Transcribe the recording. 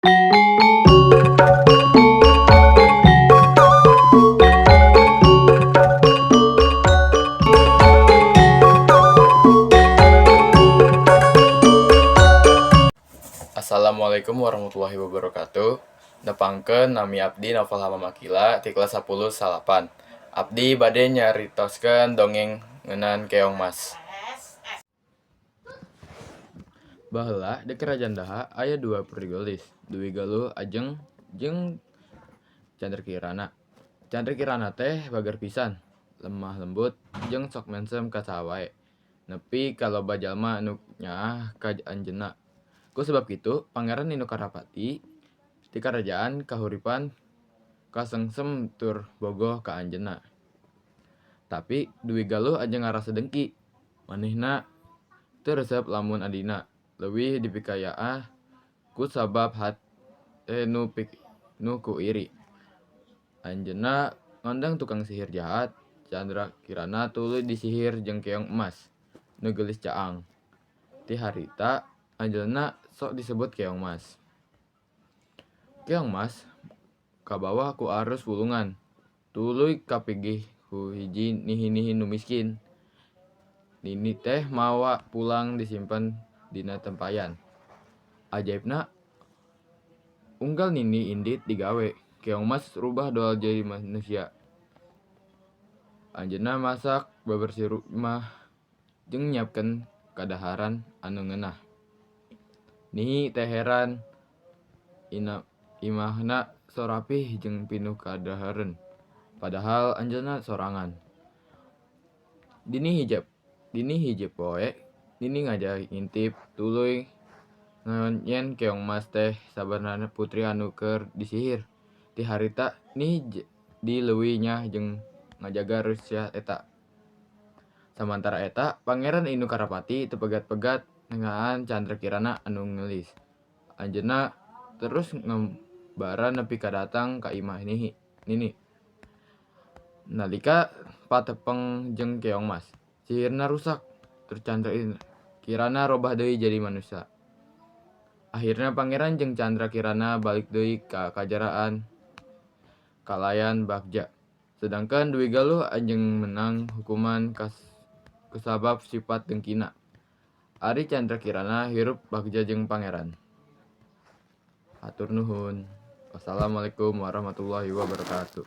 Assalamualaikum warahmatullahi wabarakatuh. Nepangkeun nami abdi Naufal Hamamakila ti kelas 10 salapan. Abdi bade nyaritoskeun dongeng ngeunaan keong mas. Baheula di Kerajaan Daha aya 2 perigeulis, Dewi Galuh Ajeng jeung Candrakirana. Candrakirana teh bager pisan, lemah lembut jeung sok mensem ka saha wae. Nepi ka loba jalma anu nyaah ka anjeunna. Ku sebab kitu, Pangeran Ninu Karapati ti karajaan kahuripan kasengsem tur bogoh ka anjeunna. Tapi Dewi Galuh ajeng ngarasa dengki. Manehna teu resep lamun adina leuwih dipikayaah ku sabab hate nu ku iri. Anjeunna ngondang tukang sihir jahat, Candrakirana tuluy disihir jeung keong emas nu geulis caang. Ti harita anjeunna sok disebut keong mas. Keong mas kabawa ku arus wulungan, tuluy kapigih ku hiji nihi-nihi nu miskin. Nini teh mawa pulang disimpen dina tempayan. Ajaibna, unggal Nini indit digawe, keong mas rubah doal jadi manusia. Anjeunna masak babersih rumah jeung nyiapkeun kadaharan anu ngeunah. Nihi teh heran, imahna so rapih jeung pinuh kadahareun, padahal anjeunna sorangan. Dini hiji poe, Nini ngajak ngintip tuluy yen keong mas teh sabarna putri anu keur disihir. Ti harita Nihi di leuwih nyah jeung ngajaga rahasia eta. Samantara eta, Pangeran Inu Karapati teu pegat-pegat nengaan Candrakirana anu ngelis. Anjeunna terus ngembara nepi ka datang ka imah Nini. Nalika patepeng jeung keong mas, sihirna rusak, tur Candrakirana robah deui jadi manusia. Ahirna Pangeran jeung Candrakirana balik deui ka Kajaraan Kalayan Bagja. Sedangkan Dewi Galuh ajeng menang hukuman kusabab sifat dengkina. Ari Candrakirana hirup bagja jeung Pangeran. Hatur nuhun. Wassalamualaikum warahmatullahi wabarakatuh.